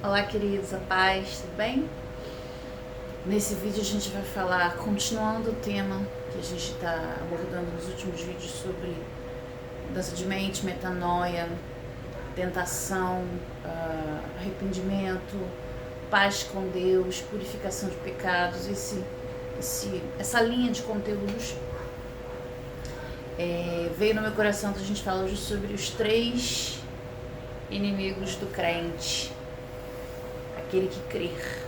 Olá, queridos, a paz, tudo bem? Nesse vídeo a gente vai falar, continuando o tema que a gente está abordando nos últimos vídeos sobre mudança de mente, metanoia, tentação, arrependimento, paz com Deus, purificação de pecados, essa linha de conteúdos. Veio no meu coração que a gente fala hoje sobre os 3 inimigos do crente, aquele que crer.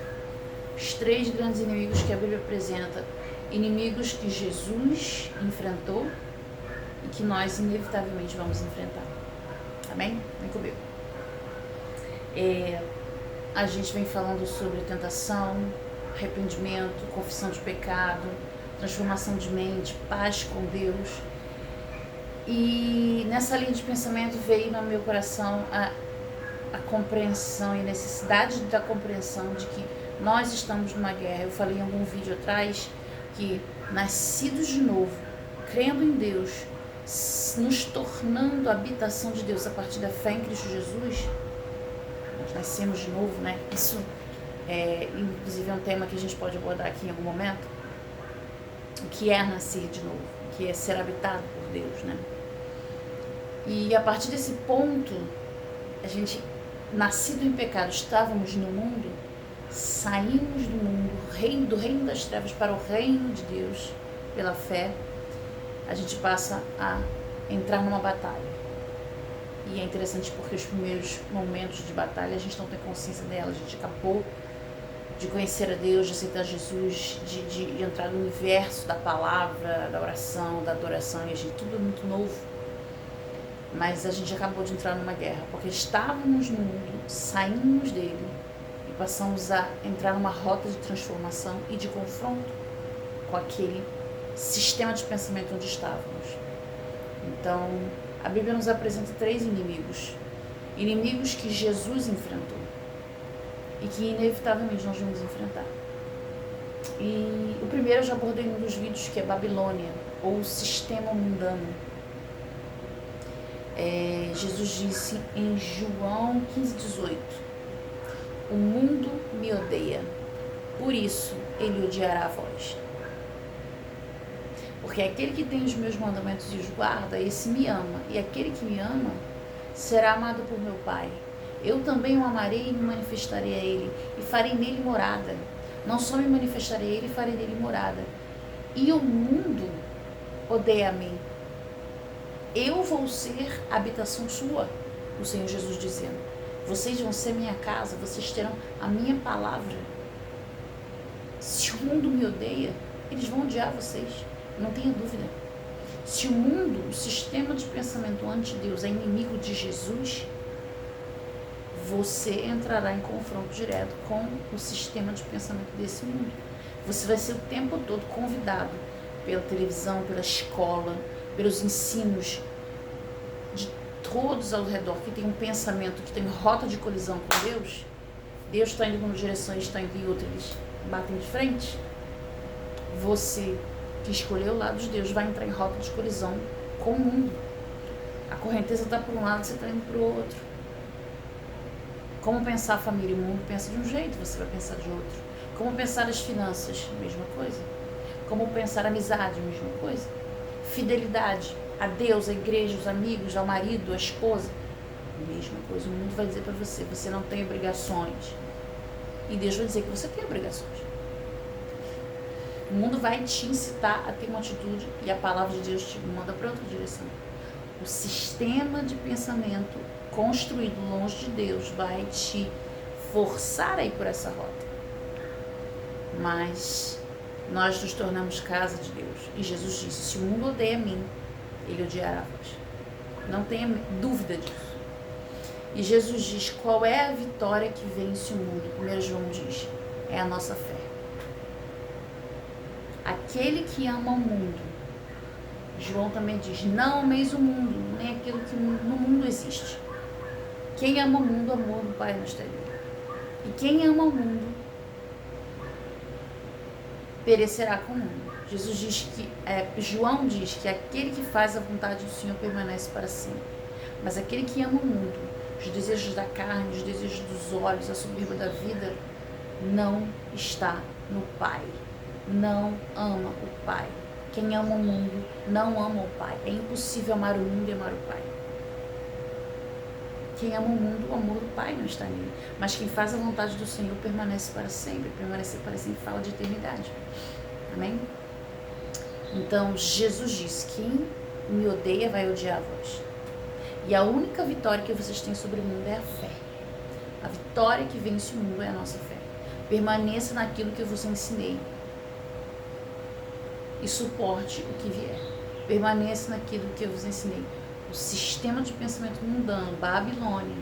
Os 3 grandes inimigos que a Bíblia apresenta, inimigos que Jesus enfrentou e que nós inevitavelmente vamos enfrentar. Amém? Vem comigo. A gente vem falando sobre tentação, arrependimento, confissão de pecado, transformação de mente, paz com Deus. E nessa linha de pensamento veio no meu coração a compreensão e necessidade da compreensão de que nós estamos numa guerra. Eu falei em algum vídeo atrás que nascidos de novo, crendo em Deus, nos tornando a habitação de Deus a partir da fé em Cristo Jesus, nós nascemos de novo, né? Isso inclusive é um tema que a gente pode abordar aqui em algum momento. O que é nascer de novo? O que é ser habitado por Deus, né? E a partir desse ponto, a gente, nascido em pecado, estávamos no mundo, saímos do mundo, do reino das trevas para o reino de Deus, pela fé, a gente passa a entrar numa batalha. E é interessante porque os primeiros momentos de batalha a gente não tem consciência dela, a gente acabou de conhecer a Deus, de aceitar Jesus, de entrar no universo da palavra, da oração, da adoração, e a gente, tudo é muito novo. Mas a gente acabou de entrar numa guerra, porque estávamos no mundo, saímos dele e passamos a entrar numa rota de transformação e de confronto com aquele sistema de pensamento onde estávamos. Então, a Bíblia nos apresenta 3 inimigos. Inimigos que Jesus enfrentou e que inevitavelmente nós vamos enfrentar. E o primeiro eu já abordei em um dos vídeos, que é Babilônia, ou o sistema mundano. Jesus disse em João 15,18: o mundo me odeia, por isso ele odiará a vós. Porque aquele que tem os meus mandamentos e os guarda, esse me ama, e aquele que me ama será amado por meu Pai. Eu também o amarei e me manifestarei a ele, e farei nele morada. Não só me manifestarei a ele, e farei nele morada. E o mundo odeia a mim. Eu vou ser a habitação sua, o Senhor Jesus dizendo. Vocês vão ser minha casa, vocês terão a minha palavra. Se o mundo me odeia, eles vão odiar vocês, não tenha dúvida. Se o mundo, o sistema de pensamento anti-Deus é inimigo de Jesus, você entrará em confronto direto com o sistema de pensamento desse mundo. Você vai ser o tempo todo convidado pela televisão, pela escola, pelos ensinos de todos ao redor que tem um pensamento, que tem rota de colisão com Deus. Deus está indo em uma direção e está indo em outra, eles batem de frente. Você que escolheu o lado de Deus vai entrar em rota de colisão com o mundo. A correnteza está para um lado, você está indo para o outro. Como pensar a família? O mundo pensa de um jeito, você vai pensar de outro. Como pensar as finanças? Mesma coisa. Como pensar a amizade? Mesma coisa. Fidelidade a Deus, a igreja, os amigos, ao marido, à esposa? Mesma coisa. O mundo vai dizer para você, você não tem obrigações. E Deus vai dizer que você tem obrigações. O mundo vai te incitar a ter uma atitude e a palavra de Deus te manda para outra direção. O sistema de pensamento construído longe de Deus vai te forçar a ir por essa rota. Mas nós nos tornamos casa de Deus. E Jesus disse, se o mundo odeia a mim, ele odiará a vós. Não tenha dúvida disso. E Jesus diz, qual é a vitória que vence o mundo? 1 João diz, é a nossa fé. Aquele que ama o mundo, João também diz, não ameis o mundo, nem aquilo que no mundo existe. Quem ama o mundo, amor do Pai não está nele. E quem ama o mundo, perecerá com o mundo. Jesus diz que, João diz que aquele que faz a vontade do Senhor permanece para sempre. Mas aquele que ama o mundo os desejos da carne, os desejos dos olhos, a soberba da vida, não está no Pai. Não ama o Pai. Quem ama o mundo não ama o Pai. É impossível amar o mundo e amar o Pai. Quem ama o mundo, o amor do Pai não está nele. Mas quem faz a vontade do Senhor permanece para sempre. Permanecer para sempre fala de eternidade. Amém? Então, Jesus disse: quem me odeia vai odiar a vós. E a única vitória que vocês têm sobre o mundo é a fé. A vitória que vence o mundo é a nossa fé. Permaneça naquilo que eu vos ensinei. E suporte o que vier. Permaneça naquilo que eu vos ensinei. O sistema de pensamento mundano, Babilônia,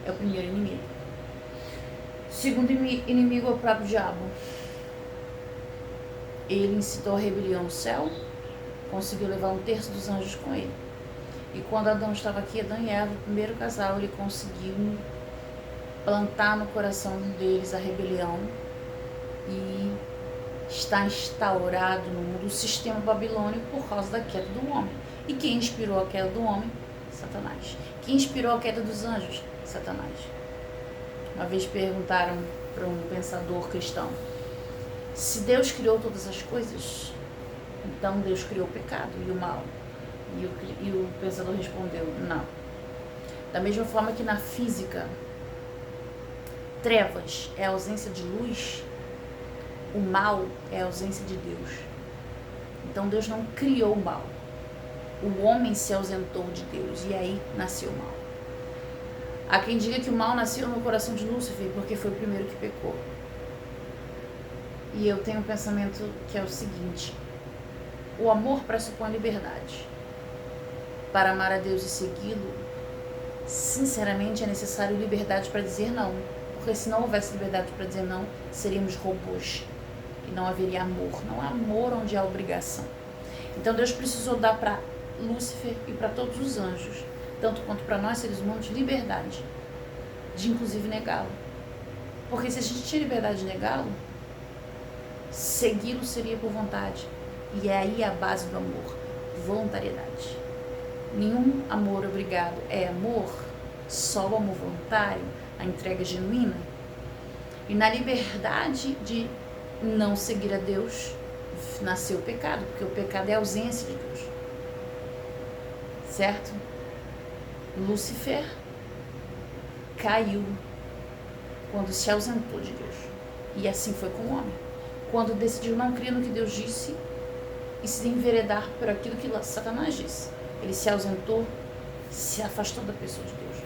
é o primeiro inimigo. O segundo inimigo é o próprio diabo. Ele incitou a rebelião no céu, conseguiu levar 1/3 dos anjos com ele. E quando Adão estava aqui, Adão e Eva, o primeiro casal, ele conseguiu plantar no coração deles a rebelião e está instaurado no mundo o sistema babilônico por causa da queda do homem. E quem inspirou a queda do homem? Satanás. Quem inspirou a queda dos anjos? Satanás. Uma vez perguntaram para um pensador cristão: se Deus criou todas as coisas, então Deus criou o pecado e o mal. E o pensador respondeu: não. Da mesma forma que na física, trevas é a ausência de luz, o mal é a ausência de Deus. Então Deus não criou o mal. O homem se ausentou de Deus e aí nasceu o mal. Há quem diga que o mal nasceu no coração de Lúcifer porque foi o primeiro que pecou. E eu tenho um pensamento que é o seguinte: o amor pressupõe liberdade. Para amar a Deus e segui-lo, sinceramente é necessário liberdade para dizer não. Porque se não houvesse liberdade para dizer não, seríamos robôs. E não haveria amor. Não há amor onde há obrigação. Então Deus precisou dar para Lúcifer e para todos os anjos, tanto quanto para nós seres humanos, liberdade de inclusive negá-lo. Porque se a gente tinha liberdade de negá-lo, segui-lo seria por vontade. E é aí a base do amor, voluntariedade. Nenhum amor obrigado é amor, só o amor voluntário, a entrega genuína. E na liberdade de não seguir a Deus, nasceu o pecado, porque o pecado é a ausência de Deus. Certo? Lúcifer caiu quando se ausentou de Deus. E assim foi com o homem. Quando decidiu não crer no que Deus disse e se enveredar por aquilo que Satanás disse. Ele se ausentou, se afastou da pessoa de Deus.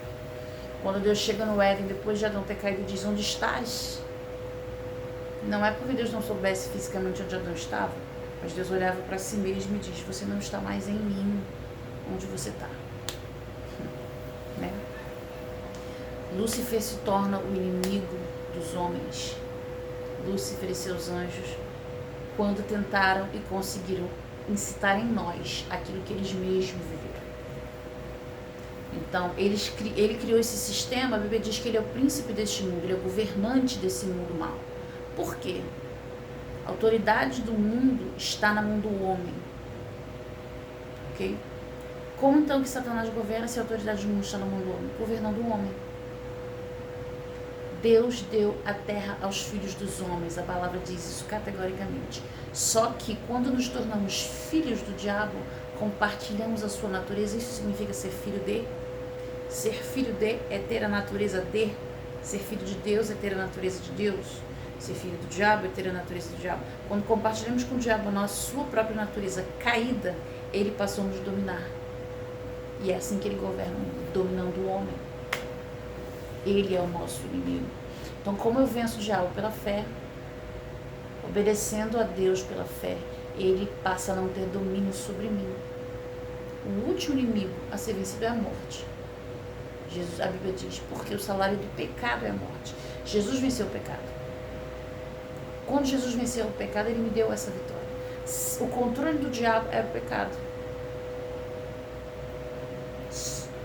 Quando Deus chega no Éden, depois de Adão ter caído, diz: onde estás? Não é porque Deus não soubesse fisicamente onde Adão estava, mas Deus olhava para si mesmo e diz: você não está mais em mim, onde você está. Né? Lúcifer se torna o inimigo dos homens. Lúcifer e seus anjos, quando tentaram e conseguiram incitar em nós aquilo que eles mesmos viveram. Então, ele criou esse sistema. A Bíblia diz que ele é o príncipe deste mundo, ele é o governante desse mundo mal. Por quê? A autoridade do mundo está na mão do homem. Ok? Como então que Satanás governa se a autoridade do mundo está na mão do homem? Governando o homem. Deus deu a terra aos filhos dos homens. A palavra diz isso categoricamente. Só que quando nos tornamos filhos do diabo, compartilhamos a sua natureza. Isso significa ser filho de. Ser filho de é ter a natureza de. Ser filho de Deus é ter a natureza de Deus. Ser filho do diabo é ter a natureza do diabo. Quando compartilhamos com o diabo a nossa sua própria natureza caída, ele passou a nos dominar. E é assim que ele governa, dominando o homem. Ele é o nosso inimigo. Então, como eu venço o diabo pela fé, obedecendo a Deus pela fé, ele passa a não ter domínio sobre mim. O último inimigo a ser vencido é a morte. A Bíblia diz: porque o salário do pecado é a morte. Jesus venceu o pecado. Quando Jesus venceu o pecado, ele me deu essa vitória. O controle do diabo era o pecado.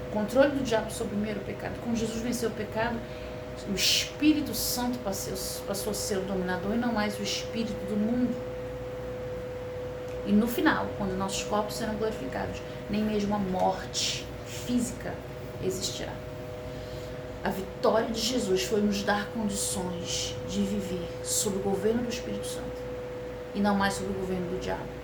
O controle do diabo sobre mim era o pecado. Quando Jesus venceu o pecado, o Espírito Santo passou a ser o dominador e não mais o espírito do mundo. E no final, quando nossos corpos serão glorificados, nem mesmo a morte física existirá. A vitória de Jesus foi nos dar condições de viver sob o governo do Espírito Santo e não mais sob o governo do diabo.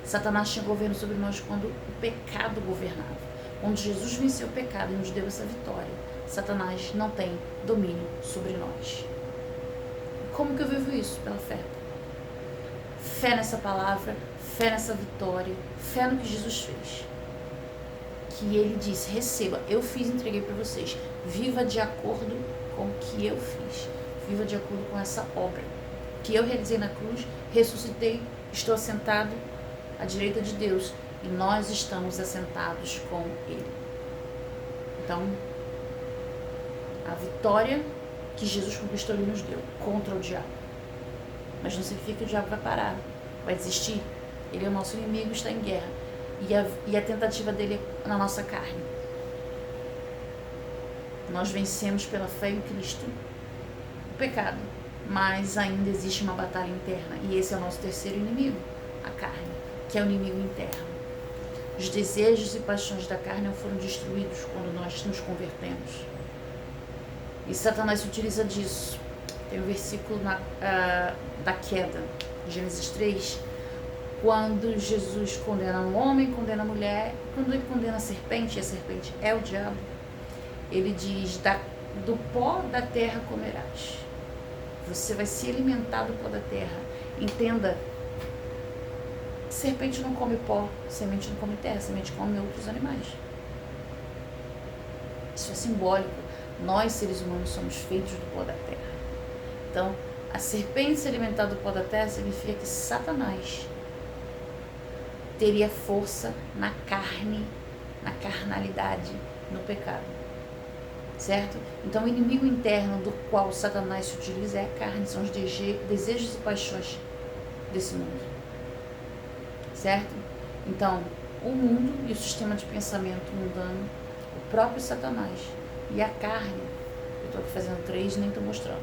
Satanás tinha governo sobre nós quando o pecado governava. Quando Jesus venceu o pecado e nos deu essa vitória, Satanás não tem domínio sobre nós. Como que eu vivo isso? Pela fé. Fé nessa palavra, fé nessa vitória, fé no que Jesus fez. Que ele disse, receba, eu fiz e entreguei para vocês. Viva de acordo com o que eu fiz. Viva de acordo com essa obra que eu realizei na cruz, ressuscitei, estou assentado à direita de Deus e nós estamos assentados com ele. Então, a vitória que Jesus conquistou, ele nos deu contra o diabo. Mas não significa que o diabo vai parar, vai desistir. Ele é o nosso inimigo, está em guerra. E a tentativa dele é na nossa carne. Nós vencemos pela fé em Cristo o pecado, mas ainda existe uma batalha interna. E esse é o nosso terceiro inimigo, a carne, que é o inimigo interno. Os desejos e paixões da carne não foram destruídos quando nós nos convertemos. E Satanás se utiliza disso. Tem um versículo da queda, Gênesis 3, quando Jesus condena um homem, condena a mulher, quando ele condena a serpente, e a serpente é o diabo, ele diz, do pó da terra comerás. Você vai se alimentar do pó da terra. Entenda, serpente não come pó, semente não come terra, semente come outros animais. Isso é simbólico. Nós, seres humanos, somos feitos do pó da terra. Então, a serpente se alimentar do pó da terra significa que Satanás teria força na carne, na carnalidade, no pecado. Certo? Então, o inimigo interno do qual Satanás se utiliza é a carne, são os desejos e paixões desse mundo. Certo? Então, o mundo e o sistema de pensamento mundano, o próprio Satanás e a carne, eu estou aqui fazendo 3, nem estou mostrando,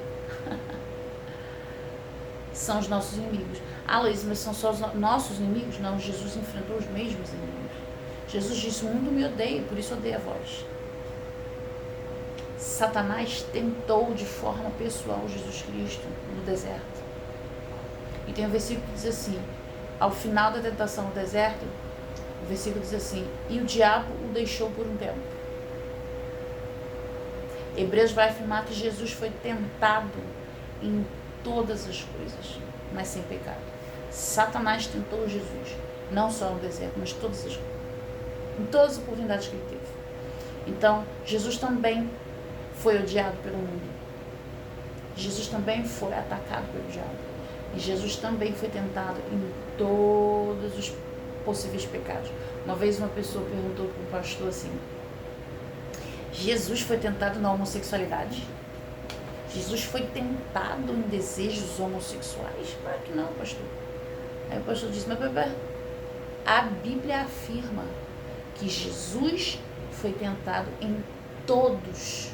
são os nossos inimigos. Ah, Luiz, mas são só os nossos inimigos? Não, Jesus enfrentou os mesmos inimigos. Jesus disse, o mundo me odeia, por isso odeia vós. Satanás tentou de forma pessoal Jesus Cristo no deserto. E tem um versículo que diz assim, ao final da tentação no deserto, o versículo diz assim, e o diabo o deixou por um tempo. Hebreus vai afirmar que Jesus foi tentado em todas as coisas, mas sem pecado. Satanás tentou Jesus, não só no deserto, mas em todas as oportunidades que ele teve. Então, Jesus também foi odiado pelo mundo. Jesus também foi atacado pelo diabo. E Jesus também foi tentado em todos os possíveis pecados. Uma vez uma pessoa perguntou para um pastor assim, Jesus foi tentado na homossexualidade? Jesus foi tentado em desejos homossexuais? Claro que não, pastor. Aí o pastor disse, mas a Bíblia afirma que Jesus foi tentado em todos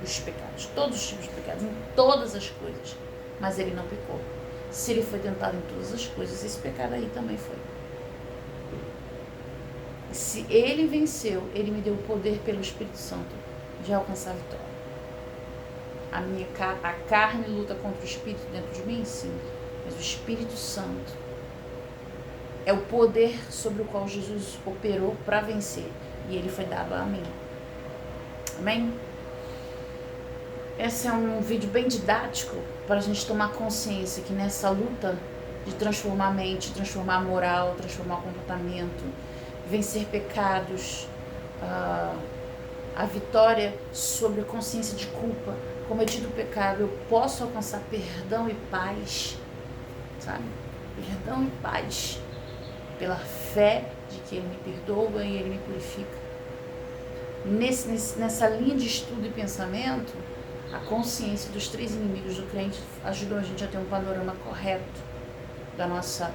os pecados, todos os tipos de pecados, em todas as coisas, mas ele não pecou. Se ele foi tentado em todas as coisas, esse pecado aí também foi. Se ele venceu, ele me deu o poder pelo Espírito Santo de alcançar a vitória. A carne luta contra o Espírito dentro de mim, sim, mas o Espírito Santo é o poder sobre o qual Jesus operou para vencer, e ele foi dado a mim. Amém? Esse é um vídeo bem didático para a gente tomar consciência que nessa luta de transformar a mente, transformar a moral, transformar o comportamento, vencer pecados, a vitória sobre a consciência de culpa, cometido o pecado, eu posso alcançar perdão e paz, sabe? Perdão e paz, pela fé de que ele me perdoa e ele me purifica. Nessa linha de estudo e pensamento, a consciência dos 3 inimigos do crente ajudou a gente a ter um panorama correto da nossa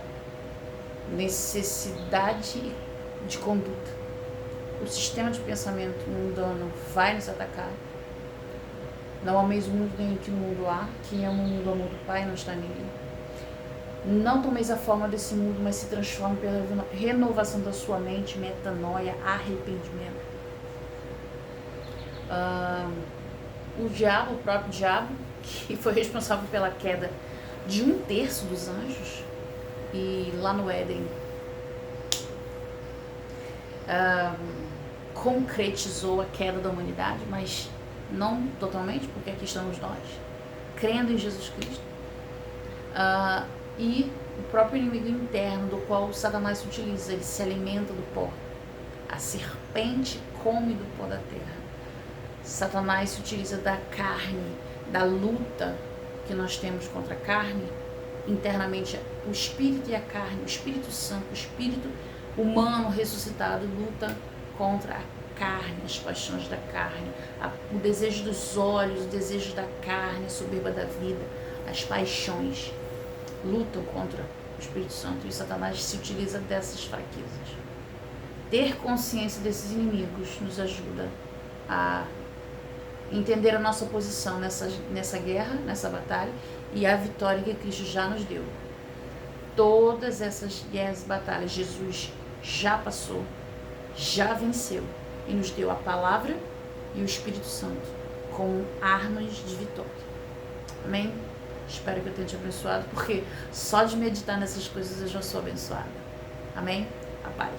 necessidade de conduta. O sistema de pensamento mundano vai nos atacar. Não há mesmo mundo nem que no mundo há. Quem ama o mundo ama do Pai, não está nele. Não tomeis a forma desse mundo, mas se transforme pela renovação da sua mente, metanoia, arrependimento. O diabo, o próprio diabo, que foi responsável pela queda de 1/3 dos anjos, e lá no Éden concretizou a queda da humanidade, mas não totalmente, porque aqui estamos nós, crendo em Jesus Cristo. E o próprio inimigo interno, do qual o Satanás se utiliza, ele se alimenta do pó. A serpente come do pó da terra. Satanás se utiliza da carne, da luta que nós temos contra a carne, internamente o espírito e a carne, o Espírito Santo, o espírito humano ressuscitado luta contra a carne, as paixões da carne, o desejo dos olhos, o desejo da carne, a soberba da vida, as paixões lutam contra o Espírito Santo, e o Satanás se utiliza dessas fraquezas. Ter consciência desses inimigos nos ajuda a entender a nossa posição nessa guerra, nessa batalha, e a vitória que Cristo já nos deu. Todas essas guerras e batalhas Jesus já passou, já venceu, e nos deu a palavra e o Espírito Santo como armas de vitória. Amém? Espero que eu tenha te abençoado, porque só de meditar nessas coisas eu já sou abençoada. Amém? A paz.